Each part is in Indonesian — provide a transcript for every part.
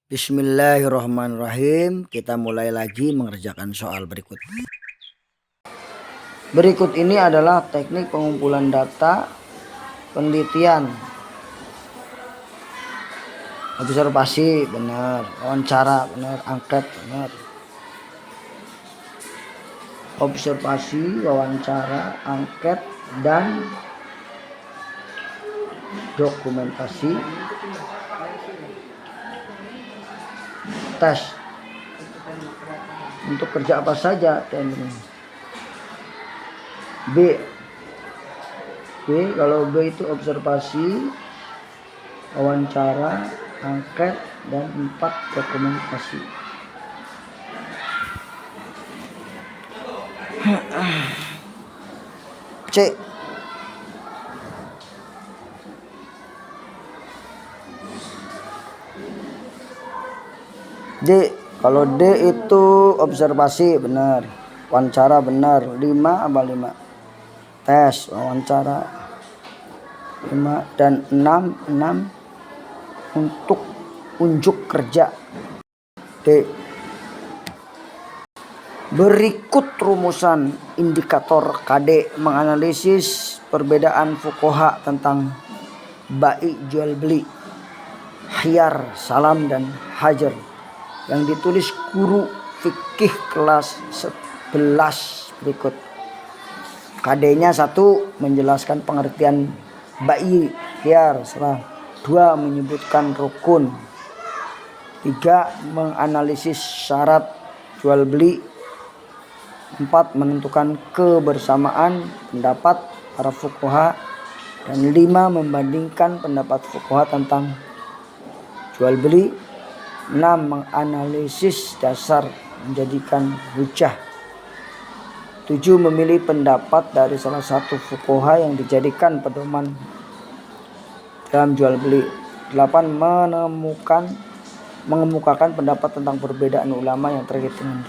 Bismillahirrahmanirrahim. Kita mulai lagi mengerjakan soal berikut. Berikut ini adalah teknik pengumpulan data penelitian. Observasi benar, wawancara benar, angket benar. Observasi, wawancara, angket, dan dokumentasi tes. Untuk kerja apa saja tekniknya? B. Kalau B itu observasi, wawancara, angket, dan 4 dokumentasi. C. D. Kalau D itu observasi benar, wawancara benar, 5 apa 5? Tes, wawancara 5 dan 6 untuk unjuk kerja. D. Berikut rumusan indikator KD menganalisis perbedaan fuqaha tentang bai jual beli, khiyar, salam, dan hajar yang ditulis guru fikih kelas 11 berikut. KD-nya 1. Menjelaskan pengertian bai, khiyar, salam. 2. Menyebutkan rukun. 3. Menganalisis syarat jual beli. 4. Menentukan kebersamaan pendapat para fuqaha. Dan 5. Membandingkan pendapat fuqaha tentang jual beli. 6. Menganalisis dasar menjadikan hujjah. 7. Memilih pendapat dari salah satu fuqaha yang dijadikan pedoman dalam jual beli. 8. Mengemukakan pendapat tentang perbedaan ulama yang terkait dengan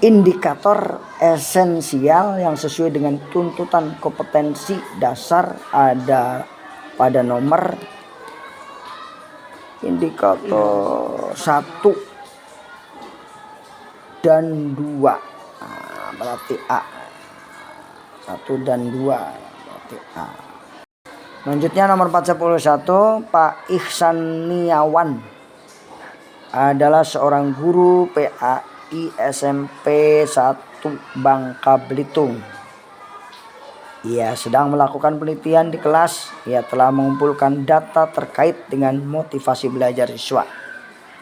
indikator esensial yang sesuai dengan tuntutan kompetensi dasar ada pada nomor indikator 1 dan 2. Berarti A. 1 dan 2 berarti A. Selanjutnya nomor 41, Pak Ihsaniawan adalah seorang guru PAI SMP 1 Bangka Belitung. Ia sedang melakukan penelitian di kelas. Ia telah mengumpulkan data terkait dengan motivasi belajar siswa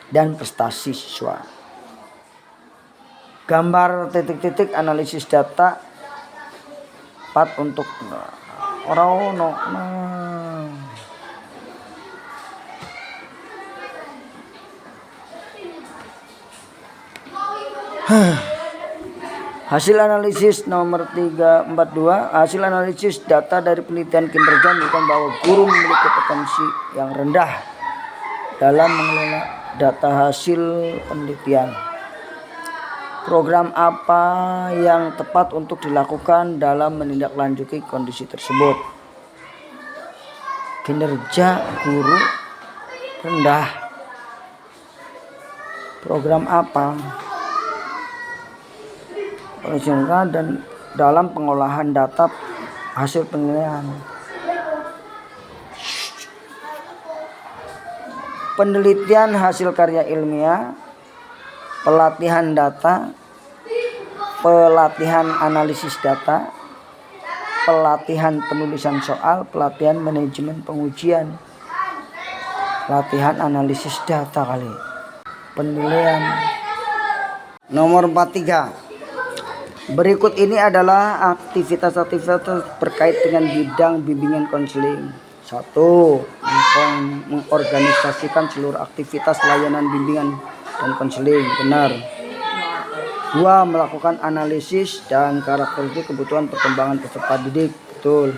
dan prestasi siswa. Gambar titik-titik analisis data 4 untuk Hasil analisis nomor 342. Hasil analisis data dari penelitian kinerja menunjukkan bahwa guru memiliki potensi yang rendah dalam mengelola data hasil penelitian. Program apa yang tepat untuk dilakukan dalam menindaklanjuti kondisi tersebut? Kinerja guru rendah. Program apa? Dan dalam pengolahan data hasil penilaian. Penelitian hasil karya ilmiah, pelatihan data, pelatihan analisis data, pelatihan penulisan soal, pelatihan manajemen pengujian, latihan analisis data kali, penilaian. Nomor 43. Berikut ini adalah aktivitas-aktivitas terkait dengan bidang bimbingan konseling. 1. Mengorganisasikan seluruh aktivitas layanan bimbingan dan konseling. Benar. 2. Melakukan analisis dan karakteristik kebutuhan perkembangan peserta didik. Betul.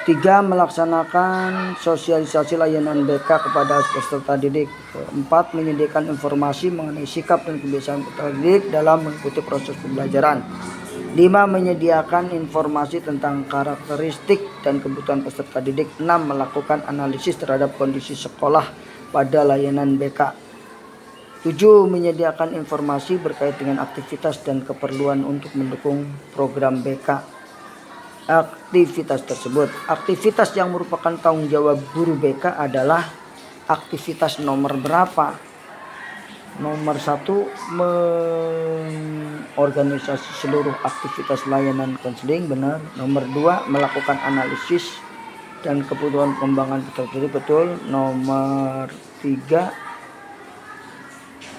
3. Melaksanakan sosialisasi layanan BK kepada peserta didik. 4. Menyediakan informasi mengenai sikap dan kebiasaan peserta didik dalam mengikuti proses pembelajaran. 5. Menyediakan informasi tentang karakteristik dan kebutuhan peserta didik. 6. Melakukan analisis terhadap kondisi sekolah pada layanan BK. 7. Menyediakan informasi berkait dengan aktivitas dan keperluan untuk mendukung program BK. Aktivitas tersebut. Aktivitas yang merupakan tanggung jawab guru BK adalah aktivitas nomor berapa? Nomor 1, mengorganisasi seluruh aktivitas layanan konseling, benar. Nomor 2, melakukan analisis dan kebutuhan pengembangan peserta didik, betul. Nomor 3,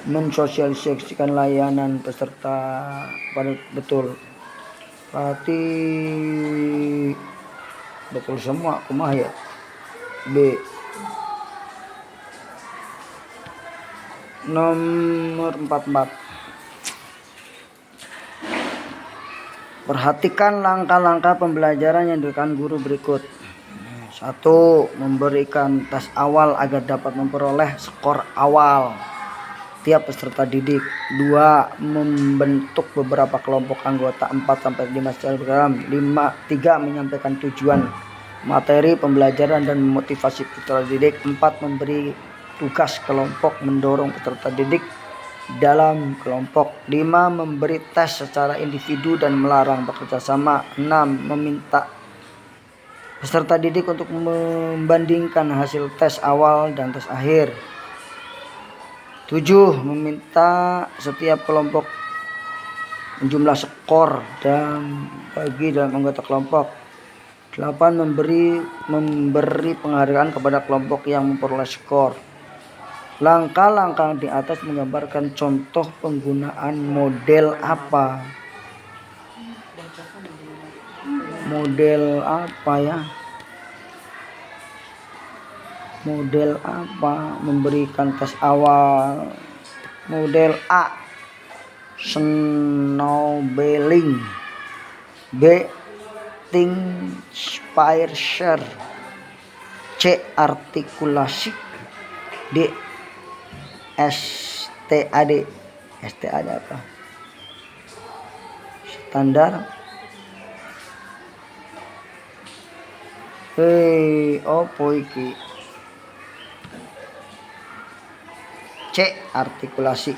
mensosialisasikan layanan peserta pada, betul. Berarti betul semua, kumaha ya. B. Nomor 44. Perhatikan langkah-langkah pembelajaran yang dilakukan guru berikut. 1. Memberikan tes awal agar dapat memperoleh skor awal tiap peserta didik. 2. Membentuk beberapa kelompok anggota 4-5 secara beragam. 3. Menyampaikan tujuan materi pembelajaran dan memotivasi peserta didik. 4. Memberi tugas kelompok, mendorong peserta didik dalam kelompok. 5. Memberi tes secara individu dan melarang bekerja sama. 6. Meminta peserta didik untuk membandingkan hasil tes awal dan tes akhir. 7. Meminta setiap kelompok menjumlah skor dan bagi dalam anggota kelompok. 8. Memberi penghargaan kepada kelompok yang memperoleh skor. Langkah-langkah di atas menggambarkan contoh penggunaan model apa? Model apa ya? Model apa? Memberikan tes awal. Model A, snowballing. B, think, inspire, share. C, artikulasi. D, STAD. STAD apa? Standar. Opo iki? C, artikulasi.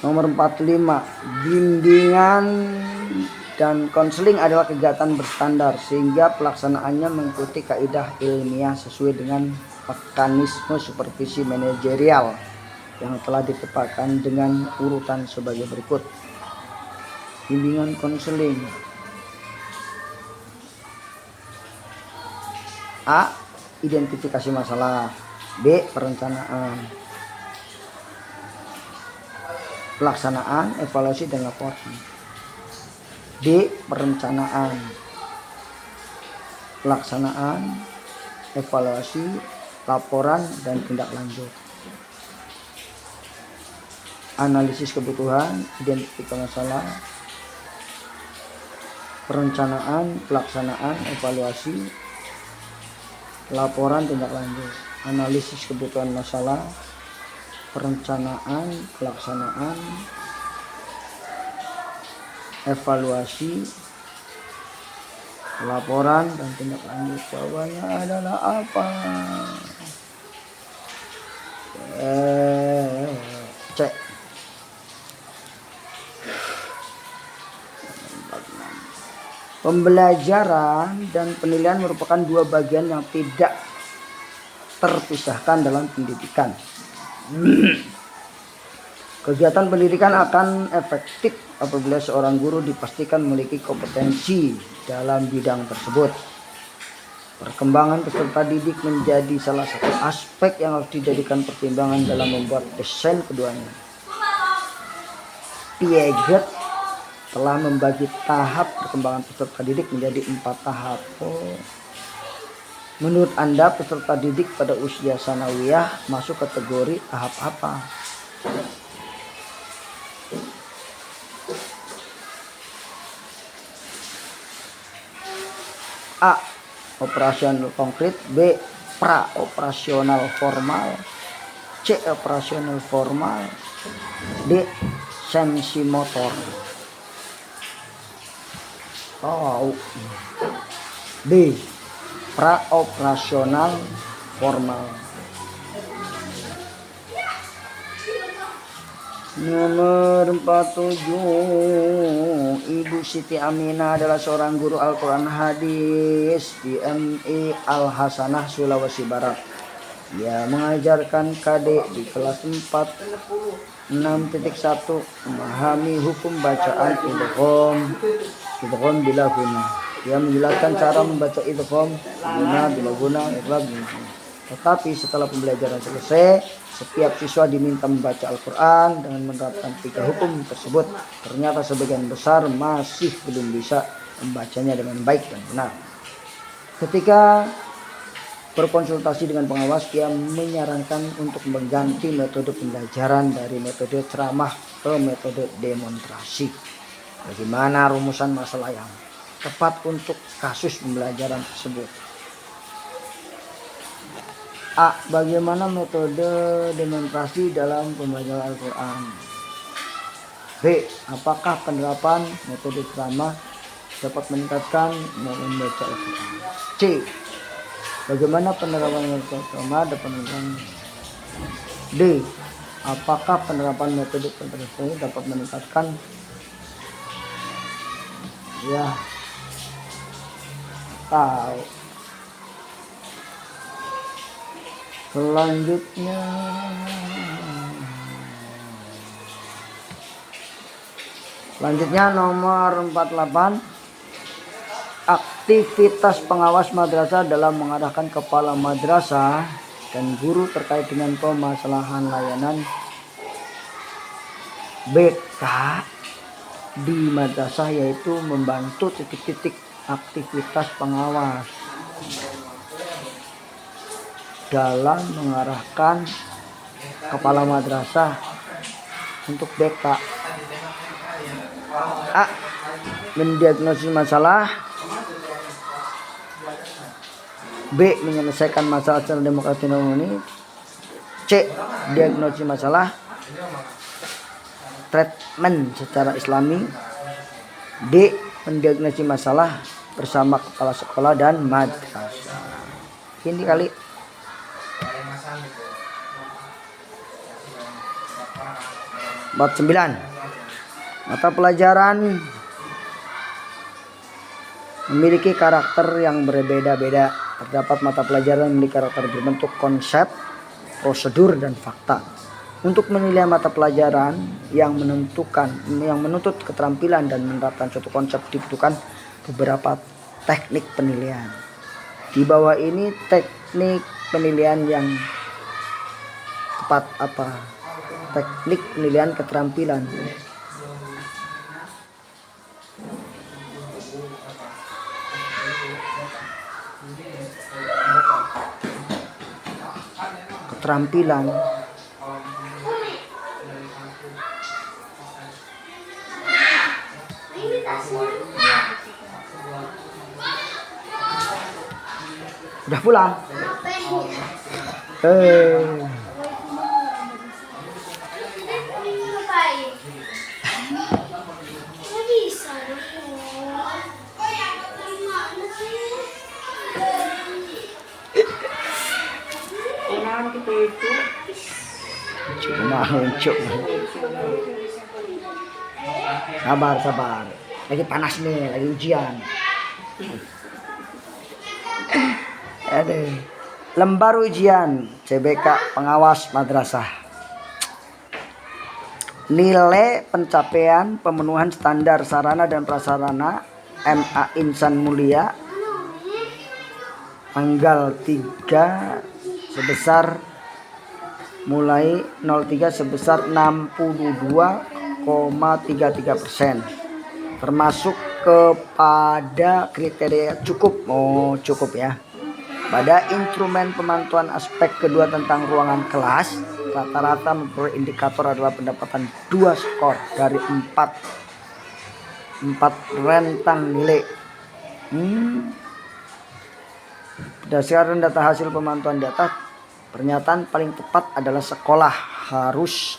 Nomor 45. Bimbingan dan konseling adalah kegiatan berstandar sehingga pelaksanaannya mengikuti kaidah ilmiah sesuai dengan mekanisme supervisi manajerial yang telah ditetapkan dengan urutan sebagai berikut. Bimbingan konseling. A, identifikasi masalah. B, perencanaan, pelaksanaan, evaluasi dan laporan. D, perencanaan, pelaksanaan, evaluasi, laporan dan tindak lanjut. Analisis kebutuhan, identifikasi masalah, perencanaan, pelaksanaan, evaluasi, laporan, tindak lanjut. Analisis kebutuhan masalah, perencanaan, pelaksanaan, evaluasi, laporan dan tindak lanjut. Jawabannya adalah apa? Cek. Pembelajaran dan penilaian merupakan dua bagian yang tidak terpisahkan dalam pendidikan. Kegiatan pendidikan akan efektif apabila seorang guru dipastikan memiliki kompetensi dalam bidang tersebut. Perkembangan peserta didik menjadi salah satu aspek yang harus dijadikan pertimbangan dalam membuat desain keduanya. Piaget telah membagi tahap perkembangan peserta didik menjadi 4 tahap. Menurut Anda peserta didik pada usia sanawiyah masuk kategori tahap apa? A, operasional konkret. B, pra operasional formal. C, operasional formal. D, sensi motor. B, praoperasional formal. Nomor 47, Ibu Siti Aminah adalah seorang guru Al-Quran hadis di MI Al-Hasanah Sulawesi Barat. Dia mengajarkan KD di kelas 4 6.1 memahami hukum bacaan idgham bila guna. Dia menjelaskan cara membaca idgham bila guna, iqlab. Tetapi setelah pembelajaran selesai, setiap siswa diminta membaca Al-Quran dengan menerapkan 3 hukum tersebut. Ternyata sebagian besar masih belum bisa membacanya dengan baik dan benar. Ketika berkonsultasi dengan pengawas, dia menyarankan untuk mengganti metode pembelajaran dari metode ceramah ke metode demonstrasi. Bagaimana rumusan masalah yang tepat untuk kasus pembelajaran tersebut? A. Bagaimana metode demonstrasi dalam pembelajaran Al-Quran? B. Apakah penerapan metode ceramah dapat meningkatkan membaca Al-Quran? C. Bagaimana penerapan metode ceramah dapat meningkatkan? D. Apakah penerapan metode demonstrasi dapat meningkatkan? Ya, tahu. Selanjutnya nomor 48, aktivitas pengawas madrasah dalam mengarahkan kepala madrasah dan guru terkait dengan permasalahan layanan BK di madrasah, yaitu membantu titik-titik aktivitas pengawas dalam mengarahkan kepala madrasah untuk BK. A. Mendiagnosis masalah. B. Menyelesaikan masalah secara demokratis dan harmoni. C. Diagnosis masalah. Treatment secara islami. D. Mendiagnosis masalah bersama kepala sekolah dan madrasah. Ini kali. Bab 9. Mata pelajaran memiliki karakter yang berbeda-beda. Terdapat mata pelajaran yang memiliki karakter berbentuk konsep, prosedur, dan fakta. Untuk menilai mata pelajaran yang menuntut keterampilan dan menerapkan suatu konsep dibutuhkan beberapa teknik penilaian. Di bawah ini teknik penilaian yang tepat apa? Teknik penilaian keterampilan. Keterampilan. Udah pulang? Sabar. Lagi panas nih, lagi ujian. Lembar ujian CBK pengawas madrasah. Nilai pencapaian pemenuhan standar sarana dan prasarana MA Insan Mulia tanggal 3 sebesar mulai 03 sebesar 62,33%, termasuk kepada kriteria cukup. Cukup ya. Pada instrumen pemantauan aspek kedua tentang ruangan kelas, rata-rata memperoleh indikator adalah pendapatan 2 skor dari 4 rentang nilai. Berdasarkan data hasil pemantauan di atas, pernyataan paling tepat adalah sekolah harus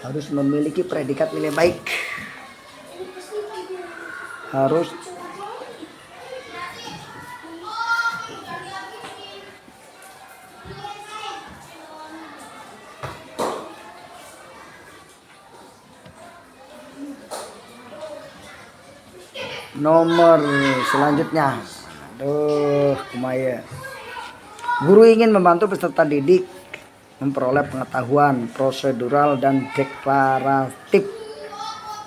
harus memiliki predikat nilai baik. Nomor selanjutnya, aduh kumaya. Guru ingin membantu peserta didik memperoleh pengetahuan prosedural dan deklaratif.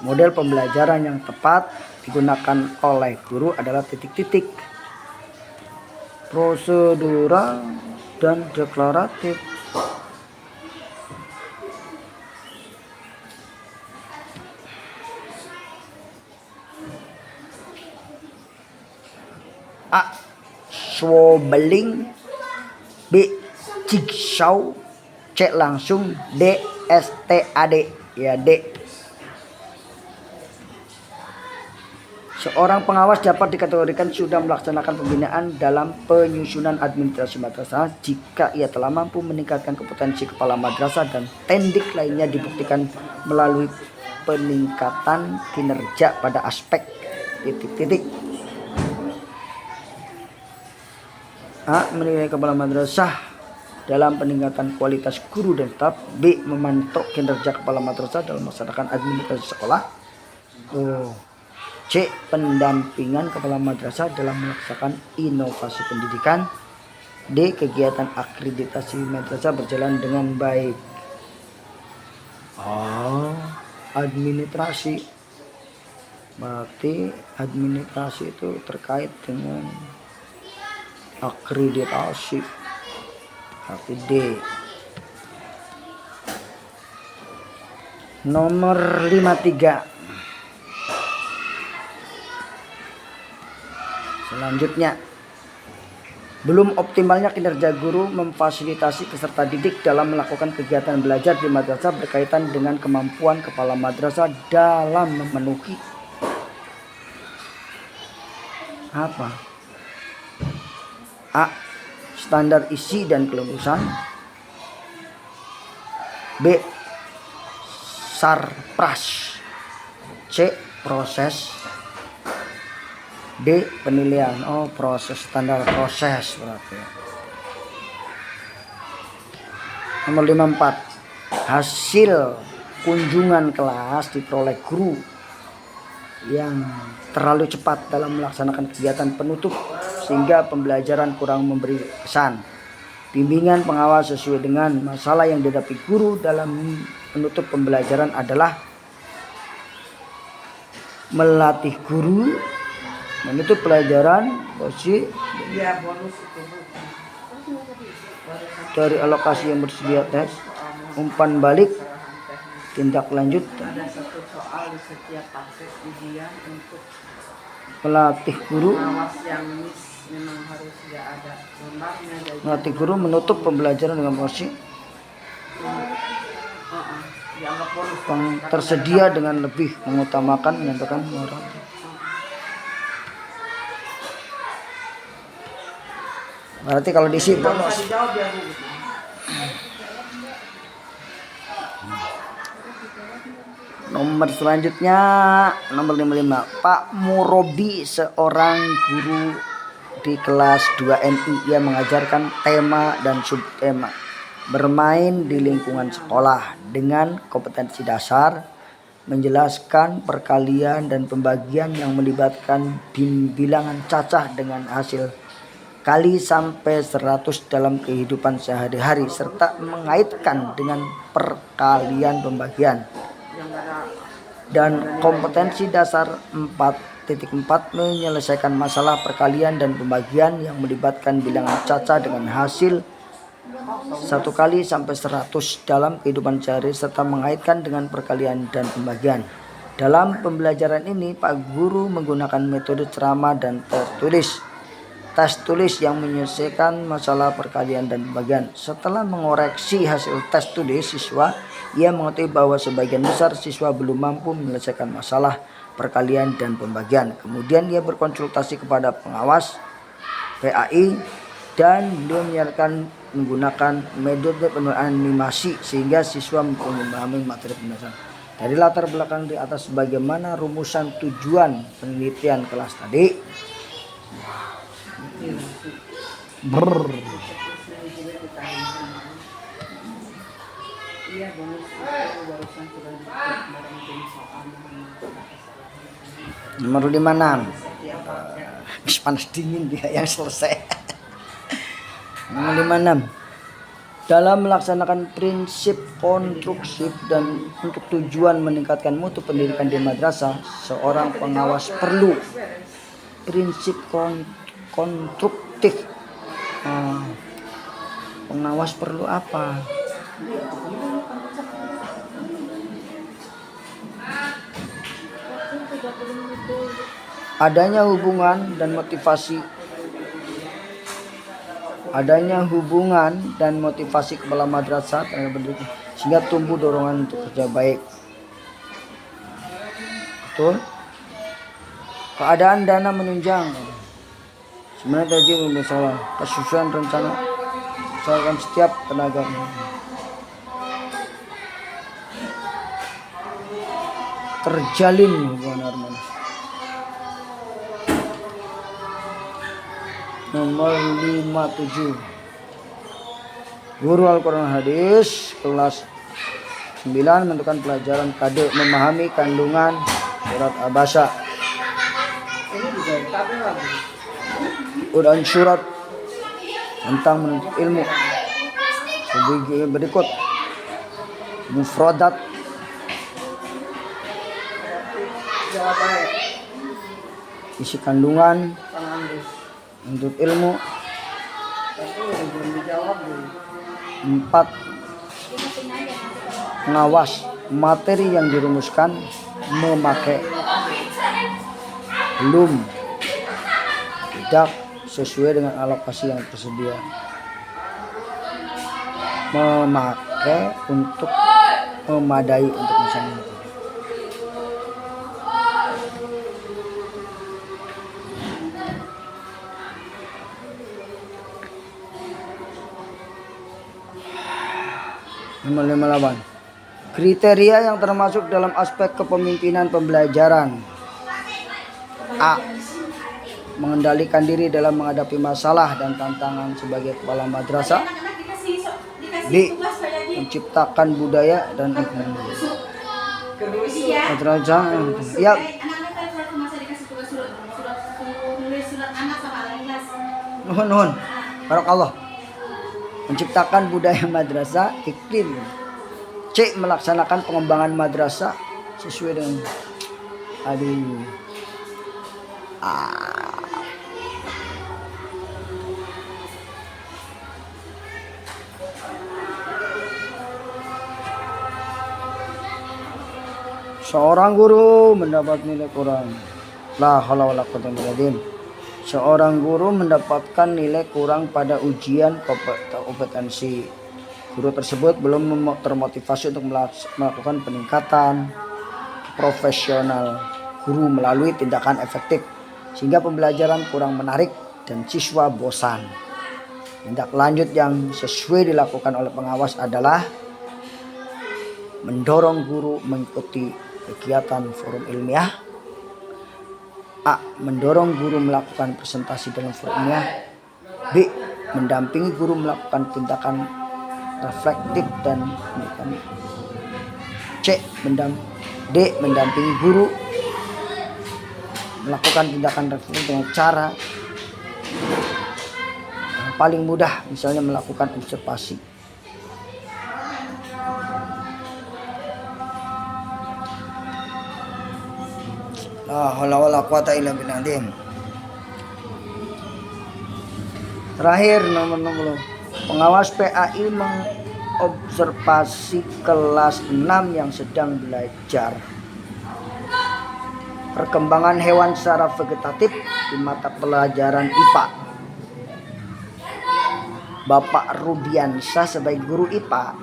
Model pembelajaran yang tepat digunakan oleh guru adalah titik-titik, prosedural dan deklaratif. A. Swobeling. B. Jigsaw. C. Langsung. D. STAD. Ya, D. Seorang pengawas dapat dikategorikan sudah melaksanakan pembinaan dalam penyusunan administrasi madrasah jika ia telah mampu meningkatkan kompetensi kepala madrasah dan tendik lainnya dibuktikan melalui peningkatan kinerja pada aspek titik-titik. A. Menilai kepala madrasah dalam peningkatan kualitas guru dan staf. B. Memantau kinerja kepala madrasah dalam melaksanakan administrasi sekolah. C. Pendampingan kepala madrasah dalam melaksanakan inovasi pendidikan. D. Kegiatan akreditasi madrasah berjalan dengan baik. Administrasi. Berarti administrasi itu terkait dengan akreditasi. Berarti D. Nomor 53. Selanjutnya, belum optimalnya kinerja guru memfasilitasi peserta didik dalam melakukan kegiatan belajar di madrasah berkaitan dengan kemampuan kepala madrasah dalam memenuhi apa? A. Standar isi dan kelulusan. B. Sarpras. C. Proses. D. Penilaian. Proses, standar proses berarti. Nomor 54. Hasil kunjungan kelas diperoleh guru yang terlalu cepat dalam melaksanakan kegiatan penutup sehingga pembelajaran kurang memberi kesan. Bimbingan pengawas sesuai dengan masalah yang dihadapi guru dalam penutup pembelajaran adalah melatih guru menutup pelajaran dari alokasi yang bersedia tes, umpan balik, tindak lanjut, melatih guru menutup pembelajaran dengan porsi yang tersedia dengan lebih mengutamakan menyampaikan moral. Berarti kalau diisi bonus. Nomor selanjutnya, nomor 55. Pak Murobi, seorang guru di kelas 2 NI. Ia mengajarkan tema dan subtema bermain di lingkungan sekolah dengan kompetensi dasar, menjelaskan perkalian dan pembagian yang melibatkan bilangan cacah dengan hasil kali sampai 100 dalam kehidupan sehari-hari serta mengaitkan dengan perkalian pembagian. Dan kompetensi dasar 4.4 menyelesaikan masalah perkalian dan pembagian yang melibatkan bilangan cacah dengan hasil 1 kali sampai 100 dalam kehidupan sehari serta mengaitkan dengan perkalian dan pembagian. Dalam pembelajaran ini, Pak Guru menggunakan metode ceramah dan tertulis, tes tulis yang menyelesaikan masalah perkalian dan pembagian. Setelah mengoreksi hasil tes tulis siswa, ia mengetahui bahwa sebagian besar siswa belum mampu menyelesaikan masalah perkalian dan pembagian. Kemudian ia berkonsultasi kepada pengawas PAI dan beliau menyarankan menggunakan metode animasi sehingga siswa memahami materi pembelajaran. Dari latar belakang di atas, bagaimana rumusan tujuan penelitian kelas tadi? Nomor 56. panas dingin dia yang selesai. Nomor 56. Dalam melaksanakan prinsip konstruksif dan untuk tujuan meningkatkan mutu pendidikan di madrasah, seorang pengawas perlu prinsip konstruktif. Pengawas perlu apa? Adanya hubungan dan motivasi kepala madrasah terhadap pendidik sehingga tumbuh dorongan untuk kerja baik. Betul? Keadaan dana menunjang. Sebenarnya tadi masalah kesusahan rencana usahakan setiap tenaga. Terjalin hubungan harmonis. Nomor 57. Guru Al-Quran Hadis kelas 9 menentukan pelajaran kade memahami kandungan surat Abasa. Dan surat tentang menuntut ilmu. Berikut mufradat isi kandungan untuk ilmu. 4. Pengawas materi yang dirumuskan memakai belum tidak sesuai dengan alokasi yang tersedia. Memakai untuk memadai untuk misalnya. Nomor 58. Kriteria yang termasuk dalam aspek kepemimpinan pembelajaran. A. Mengendalikan diri dalam menghadapi masalah dan tantangan sebagai kepala madrasah. B. Menciptakan budaya dan ekonomi. Madrasah. Ya. Nuhun. Barakallah. Menciptakan budaya madrasah iklim. C. Melaksanakan pengembangan madrasah sesuai dengan seorang guru mendapat nilai kurang. La haula wala quwwata illa billah. Seorang guru mendapatkan nilai kurang pada ujian kompetensi. Guru tersebut belum termotivasi untuk melakukan peningkatan profesional guru melalui tindakan efektif, sehingga pembelajaran kurang menarik dan siswa bosan. Tindak lanjut yang sesuai dilakukan oleh pengawas adalah mendorong guru mengikuti kegiatan forum ilmiah. A. Mendorong guru melakukan presentasi dalam forum ilmiah. B. Mendampingi guru melakukan tindakan reflektif dan pendidikan. C. Mendampingi guru melakukan tindakan reflektif dengan cara yang paling mudah, misalnya melakukan observasi. La haula wala quwata illa billah. Terakhir nomor 60. Pengawas PAI mengobservasi kelas 6 yang sedang belajar perkembangan hewan secara vegetatif di mata pelajaran IPA. Bapak Rudiansyah sebagai guru IPA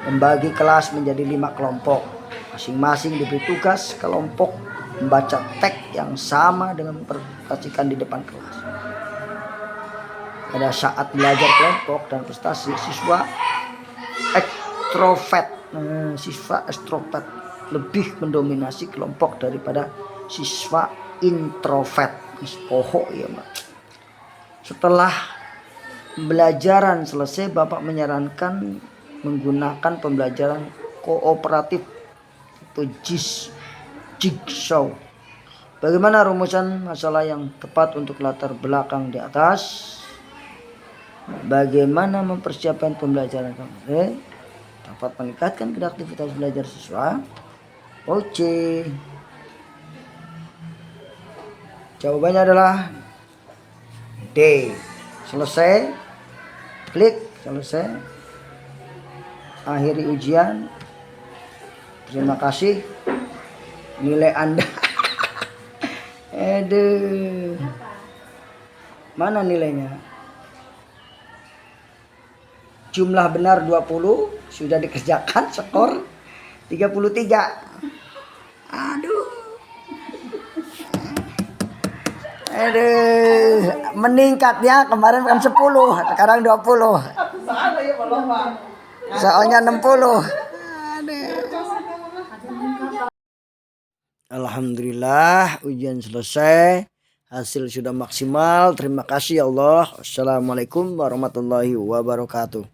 membagi kelas menjadi 5 kelompok. Masing-masing diberi tugas kelompok membaca teks yang sama dengan mempresentasikan di depan kelas. Pada saat belajar kelompok dan prestasi, siswa ekstrovert lebih mendominasi kelompok daripada siswa introvert. Pohok ya, Mbak. Setelah pembelajaran selesai, Bapak menyarankan menggunakan pembelajaran kooperatif atau jigsaw Bagaimana rumusan masalah yang tepat untuk latar belakang di atas? Bagaimana mempersiapkan pembelajaran kamu? Dapat meningkatkan kreativitas belajar siswa? Oke. Jawabannya adalah D. Selesai. Klik selesai. Akhiri ujian. Terima kasih. Nilai Anda. Aduh. Mana nilainya? Jumlah benar 20, sudah dikerjakan, skor 33. Aduh. Meningkat ya, kemarin kan 10, sekarang 20. Soalnya 60. Alhamdulillah ujian selesai, hasil sudah maksimal. Terima kasih ya Allah. Assalamualaikum warahmatullahi wabarakatuh.